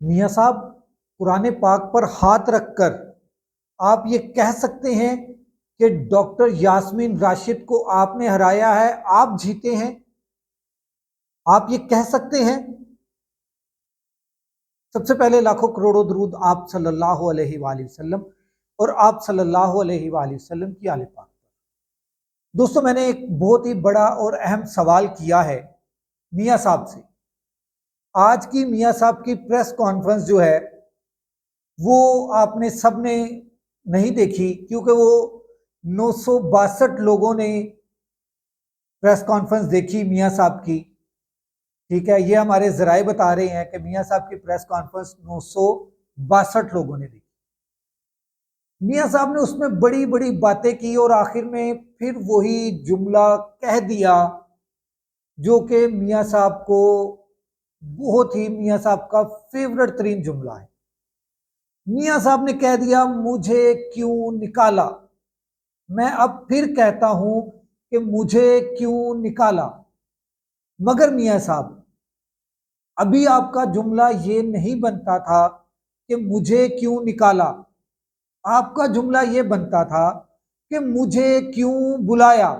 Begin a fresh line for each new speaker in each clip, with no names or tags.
मियाँ साहब, कुरान पाक पर हाथ रखकर आप ये कह सकते हैं कि डॉक्टर यास्मीन राशिद को आपने हराया है, आप जीते हैं? आप ये कह सकते हैं? सबसे पहले लाखों करोड़ों दरूद आप सल्लल्लाहु अलैहि वसल्लम और आप सल्लल्लाहु अलैहि वसल्लम की आले पाक। दोस्तों, मैंने एक बहुत ही बड़ा और अहम सवाल किया है मियाँ साहब से। आज की मियाँ साहब की प्रेस कॉन्फ्रेंस जो है वो आपने सबने नहीं देखी, क्योंकि वो 962 लोगों ने प्रेस कॉन्फ्रेंस देखी मियाँ साहब की। ठीक है, ये हमारे जराए बता रहे हैं कि मियाँ साहब की प्रेस कॉन्फ्रेंस 962 लोगों ने देखी। मियाँ साहब ने उसमें बड़ी बड़ी बातें की और आखिर में फिर वही जुमला कह दिया जो कि मियाँ साहब को बहुत ही, मियाँ साहब का फेवरेट तरीन जुमला है। मियाँ साहब ने कह दिया, मुझे क्यों निकाला। मैं अब फिर कहता हूं कि मुझे क्यों निकाला। मगर मियाँ साहब, अभी आपका जुमला ये नहीं बनता था कि मुझे क्यों निकाला। आपका जुमला ये बनता था कि मुझे क्यों बुलाया।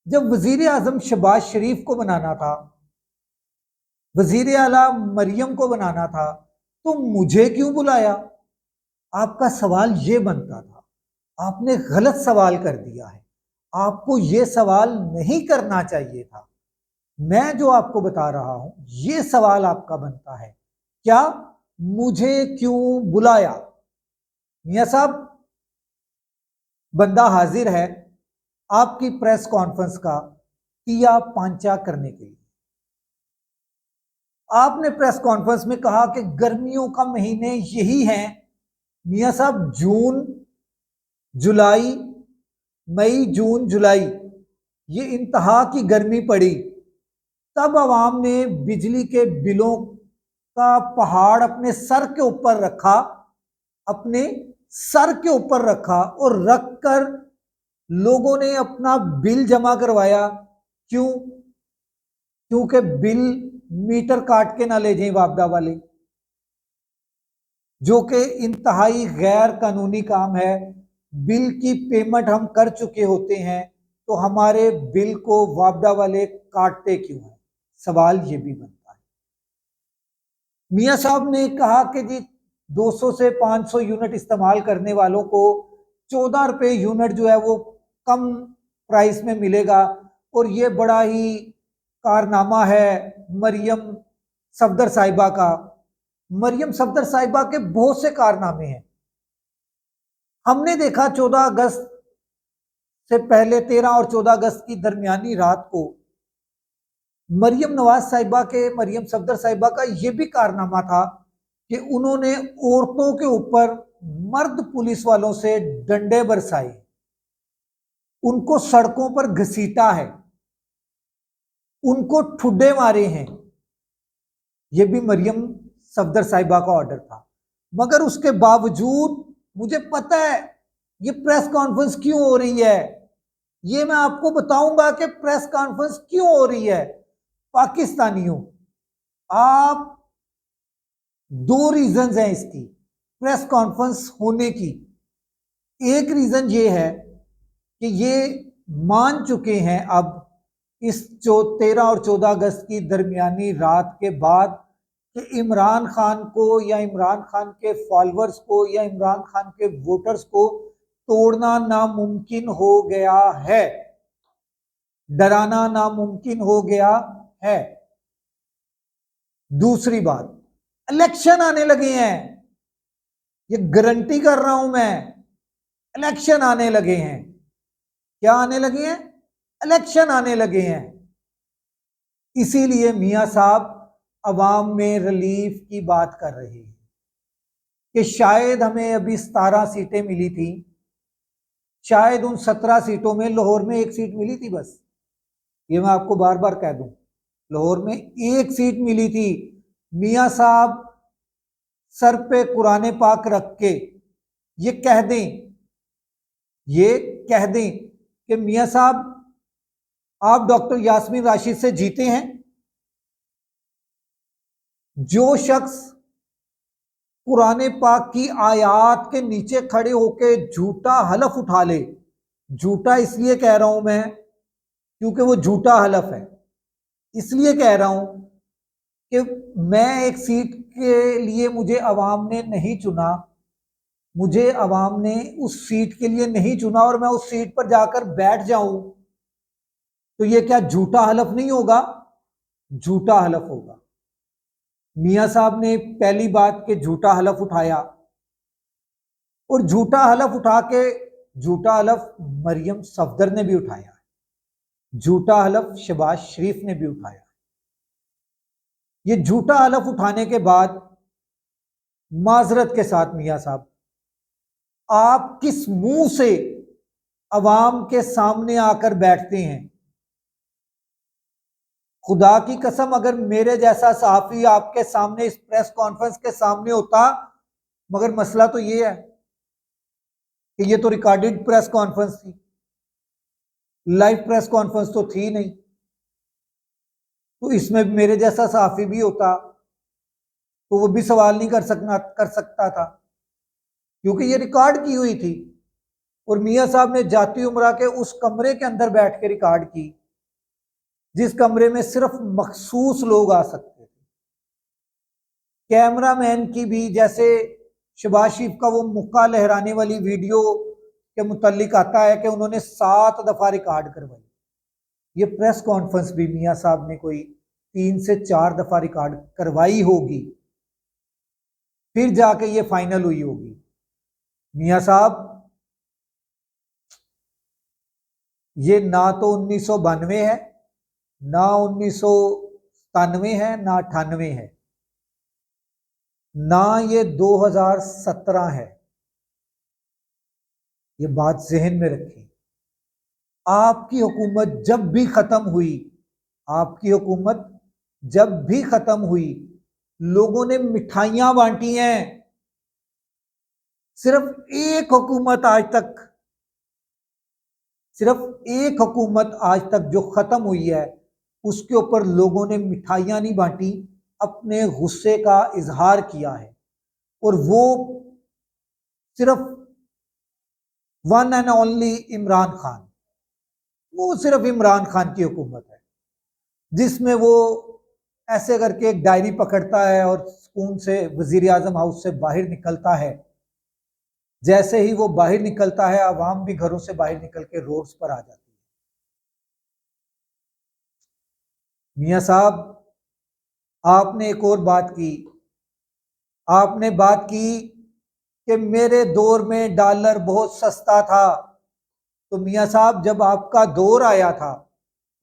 जब वजीर आजम शहबाज शरीफ को बनाना था, वजीर आला मरियम को बनाना था, तो मुझे क्यों बुलाया। आपका सवाल ये बनता था। आपने गलत सवाल कर दिया है। आपको ये सवाल नहीं करना चाहिए था। मैं जो आपको बता रहा हूं, ये सवाल आपका बनता है, क्या मुझे क्यों बुलाया। मियाँ साहब, बंदा हाजिर है आपकी प्रेस कॉन्फ्रेंस का किया पांचा करने के लिए। आपने प्रेस कॉन्फ्रेंस में कहा कि गर्मियों का महीने यही हैं। मियाँ साहब, जून जुलाई, मई जून जुलाई, ये इंतहा की गर्मी पड़ी। तब अवाम ने बिजली के बिलों का पहाड़ अपने सर के ऊपर रखा, अपने सर के ऊपर रखा और रख कर लोगों ने अपना बिल जमा करवाया। क्यों? क्योंकि बिल मीटर काट के ना ले जाएं वापदा वाले, जो कि इंतहाई गैर कानूनी काम है। बिल की पेमेंट हम कर चुके होते हैं, तो हमारे बिल को वापदा वाले काटते क्यों हैं? सवाल ये भी बनता है। मियाँ साहब ने कहा कि जी 200 से 500 यूनिट इस्तेमाल करने वालों को 14 रुपये यूनिट जो है वो कम प्राइस में मिलेगा। और ये बड़ा ही कारनामा है मरियम सफदर साहिबा का। मरियम सफदर साहिबा के बहुत से कारनामे हैं। हमने देखा 14 अगस्त से पहले 13 और 14 अगस्त की दरमियानी रात को मरियम नवाज साहिबा के, मरियम सफदर साहिबा का यह भी कारनामा था कि उन्होंने औरतों के ऊपर मर्द पुलिस वालों से डंडे बरसाए, उनको सड़कों पर घसीटा है, उनको ठुड्डे मारे हैं। यह भी मरियम सफदर साहिबा का ऑर्डर था। मगर उसके बावजूद मुझे पता है ये प्रेस कॉन्फ्रेंस क्यों हो रही है। ये मैं आपको बताऊंगा कि प्रेस कॉन्फ्रेंस क्यों हो रही है। पाकिस्तानियों, आप, दो रीजंस हैं इसकी प्रेस कॉन्फ्रेंस होने की। एक रीजन ये है कि ये मान चुके हैं अब इस जो 13 और 14 अगस्त की दरमियानी रात के बाद कि इमरान खान को या इमरान खान के फॉलोअर्स को या इमरान खान के वोटर्स को तोड़ना नामुमकिन हो गया है, डराना नामुमकिन हो गया है। दूसरी बात, इलेक्शन आने लगे हैं। ये गारंटी कर रहा हूं मैं, इलेक्शन आने लगे हैं। क्या आने लगे हैं? इलेक्शन आने लगे हैं। इसीलिए मियाँ साहब अवाम में रिलीफ की बात कर रहे हैं कि शायद हमें अभी 17 सीटें मिली थी, शायद उन 17 सीटों में लाहौर में एक सीट मिली थी बस। ये मैं आपको बार बार कह दूं, लाहौर में एक सीट मिली थी। मियाँ साहब सर पे कुरान पाक रख के ये कह दें, ये कह दें कि मियाँ साहब आप डॉक्टर यास्मीन राशिद से जीते हैं। जो शख्स कुरान पाक की आयात के नीचे खड़े होके झूठा हलफ उठा ले। झूठा इसलिए कह रहा हूं मैं क्योंकि वो झूठा हलफ है। इसलिए कह रहा हूं कि मैं एक सीट के लिए मुझे अवाम ने नहीं चुना, मुझे अवाम ने उस सीट के लिए नहीं चुना और मैं उस सीट पर जाकर बैठ जाऊं तो ये क्या झूठा हलफ नहीं होगा? झूठा हलफ होगा। मियां साहब ने पहली बात के झूठा हलफ उठाया और झूठा हलफ उठा के झूठा हलफ मरियम सफदर ने भी उठाया, झूठा हलफ शहबाज शरीफ ने भी उठाया। ये झूठा हलफ उठाने के बाद माजरत के साथ मियां साहब, आप किस मुंह से अवाम के सामने आकर बैठते हैं? खुदा की कसम, अगर मेरे जैसा सहाफी आपके सामने इस प्रेस कॉन्फ्रेंस के सामने होता, मगर मसला तो ये है कि ये तो रिकॉर्डेड प्रेस कॉन्फ्रेंस थी, लाइव प्रेस कॉन्फ्रेंस तो थी नहीं, तो इसमें मेरे जैसा सहाफी भी होता तो वो भी सवाल नहीं कर सकता था, क्योंकि ये रिकॉर्ड की हुई थी। और मियां साहब ने जाती उमरा के उस कमरे के अंदर बैठ के रिकॉर्ड की, जिस कमरे में सिर्फ मखसूस लोग आ सकते थे। कैमरामैन की भी, जैसे शहबाज शरीफ का वो मुक्का लहराने वाली वीडियो के मुतालिक आता है कि उन्होंने 7 दफा रिकॉर्ड करवाई, ये प्रेस कॉन्फ्रेंस भी मियां साहब ने कोई 3 से 4 दफा रिकॉर्ड करवाई होगी, फिर जाके ये फाइनल हुई होगी। मियां साहब, ये ना तो 1992 है, ना 1997 है, ना 98 है, ना ये 2017 है। ये बात जहन में रखें। आपकी हुकूमत जब भी खत्म हुई, आपकी हुकूमत जब भी खत्म हुई, लोगों ने मिठाइयां बांटी हैं। सिर्फ एक हुकूमत आज तक, सिर्फ एक हुकूमत आज तक जो खत्म हुई है, उसके ऊपर लोगों ने मिठाइयां नहीं बांटी, अपने गुस्से का इजहार किया है। और वो सिर्फ one and only Imran Khan, वो सिर्फ इमरान खान की हुकूमत है, जिसमें वो ऐसे करके एक डायरी पकड़ता है और सुकून से वजीर आजम हाउस से बाहर निकलता है। जैसे ही वो बाहर निकलता है, आवाम भी घरों से बाहर निकल के रोड्स पर आ जाती है। मियां साहब, आपने एक और बात की, आपने बात की कि मेरे दौर में डॉलर बहुत सस्ता था। तो मियां साहब, जब आपका दौर आया था,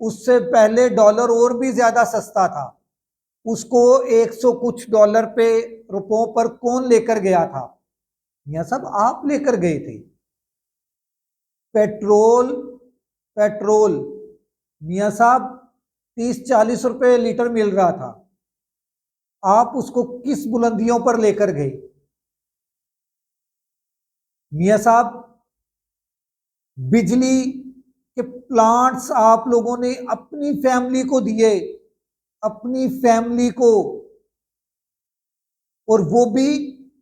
उससे पहले डॉलर और भी ज्यादा सस्ता था। उसको 100 कुछ डॉलर पे, रुपयों पर कौन लेकर गया था? मियां साहब, आप लेकर गए थे। पेट्रोल, पेट्रोल मियां साहब 30-40 रुपए लीटर मिल रहा था, आप उसको किस बुलंदियों पर लेकर गए? मियां साहब, बिजली के प्लांट्स आप लोगों ने अपनी फैमिली को दिए, अपनी फैमिली को, और वो भी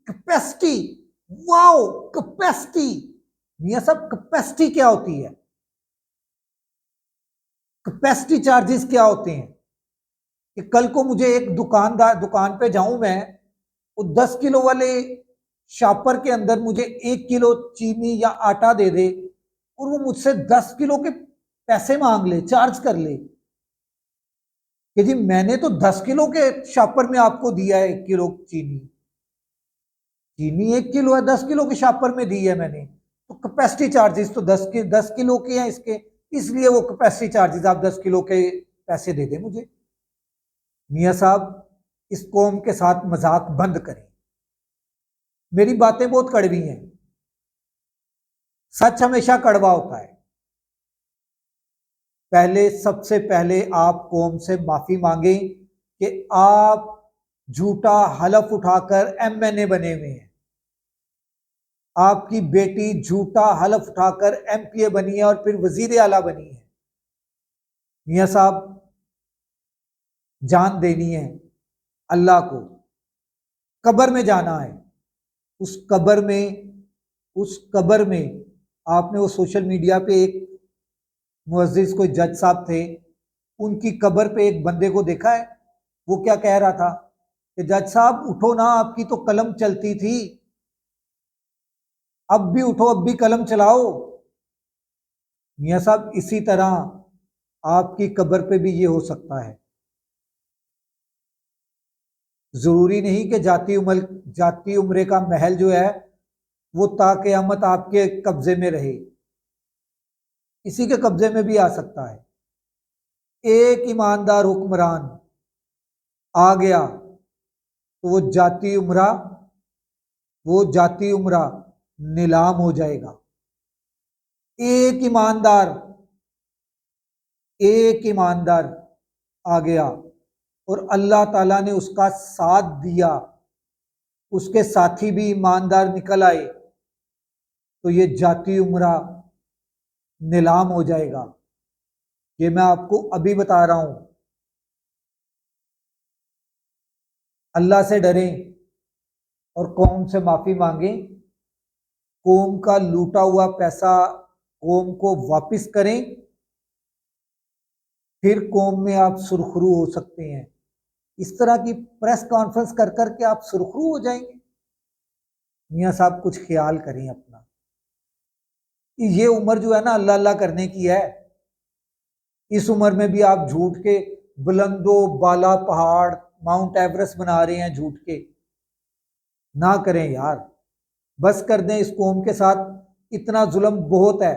कैपेसिटी। Wow, capacity! मियां साहब, कैपेसिटी क्या होती है? कैपेसिटी चार्जेस क्या होते हैं? कि कल को मुझे एक दुकान पे जाऊं मैं, वो 10 किलो वाले शॉपर के अंदर मुझे 1 किलो चीनी या आटा दे दे और वो मुझसे 10 किलो के पैसे मांग ले, चार्ज कर ले कि जी मैंने तो 10 किलो के शॉपर में आपको दिया है 1 किलो चीनी, चीनी 1 किलो है, 10 किलो के शॉपर में दी है मैंने, तो कैपेसिटी चार्जेस तो 10 किलो के हैं इसके, इसलिए वो कैपेसिटी चार्जेस आप 10 किलो के पैसे दे दें मुझे। मियां साहब, इस कौम के साथ मजाक बंद करें। मेरी बातें बहुत कड़वी हैं, सच हमेशा कड़वा होता है। पहले, सबसे पहले आप कौम से माफी मांगे कि आप झूठा हलफ उठाकर एमएनए बने हुए हैं। आपकी बेटी झूठा हलफ उठाकर एमपीए बनी है और फिर वजीर आला बनी है। मियां साहब, जान देनी है अल्लाह को, कब्र में जाना है, उस कब्र में आपने वो सोशल मीडिया पे एक मुअज्जिज कोई जज साहब थे, उनकी कब्र पे एक बंदे को देखा है? वो क्या कह रहा था कि जज साहब उठो ना, आपकी तो कलम चलती थी, अब भी उठो, अब भी कलम चलाओ। मियाँ साहब इसी तरह आपकी कब्र पे भी ये हो सकता है। जरूरी नहीं कि जाती उम्रे का महल जो है वो ता क़यामत आपके कब्जे में रहे, किसी के कब्जे में भी आ सकता है। एक ईमानदार हुक्मरान आ गया तो वो जाती उम्रा नीलाम हो जाएगा। एक ईमानदार एक ईमानदार आ गया और अल्लाह ताला ने उसका साथ दिया, उसके साथी भी ईमानदार निकल आए, तो ये जाती उम्रा नीलाम हो जाएगा। ये मैं आपको अभी बता रहा हूं। अल्लाह से डरें और कौम से माफी मांगें, कौम का लूटा हुआ पैसा कौम को वापस करें, फिर कौम में आप सुरखरू हो सकते हैं। इस तरह की प्रेस कॉन्फ्रेंस कर करके आप सुरखरू हो जाएंगे? मियाँ साहब कुछ ख्याल करें अपना। ये उम्र जो है ना अल्लाह अल्लाह करने की है। इस उम्र में भी आप झूठ के बुलंदो बाला पहाड़ माउंट एवरेस्ट बना रहे हैं झूठ के। ना करें यार, बस कर दें इस कौम के साथ। इतना जुल्म बहुत है,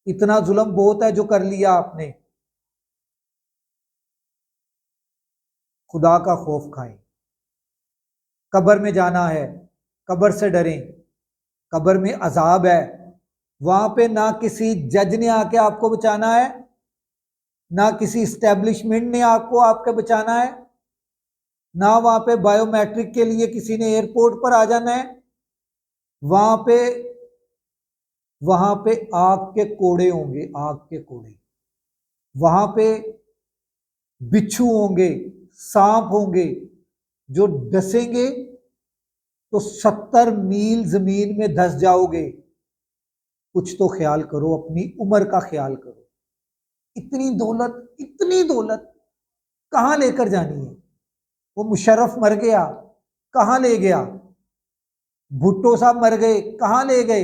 इतना जुल्म बहुत है जो कर लिया आपने। खुदा का खौफ खाएं। कब्र में जाना है, कब्र से डरें। कब्र में अजाब है, वहां पे ना किसी जज ने आके आपको बचाना है, ना किसी स्टैब्लिशमेंट ने आपको आपके बचाना है, ना वहां पे बायोमेट्रिक के लिए किसी ने एयरपोर्ट पर आ जाना है। वहां पे वहां पे आग के कोड़े होंगे, आग के कोड़े। वहां पे बिच्छू होंगे, सांप होंगे, जो डसेंगे तो 70 मील जमीन में धस जाओगे। कुछ तो ख्याल करो, अपनी उम्र का ख्याल करो। इतनी दौलत कहां लेकर जानी है? वो मुशर्रफ मर गया, कहां ले गया? भुट्टो साहब मर गए, कहां ले गए?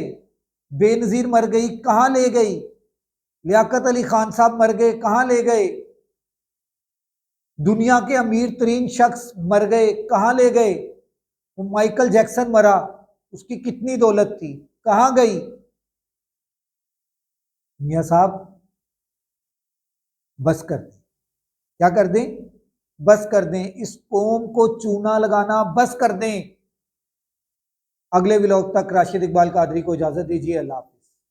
बेनजीर मर गई, कहां ले गई? लियाकत अली खान साहब मर गए, कहां ले गए? दुनिया के अमीर तरीन शख्स मर गए, कहां ले गए? वो माइकल जैक्सन मरा, उसकी कितनी दौलत थी, कहां गई? मियाँ साहब बस कर दें। क्या कर दें? बस कर दें। इस कौम को चूना लगाना बस कर दें। अगले व्लॉग तक राशिद इकबाल कादरी को इजाजत दीजिए। अल्लाह हाफ़िज़।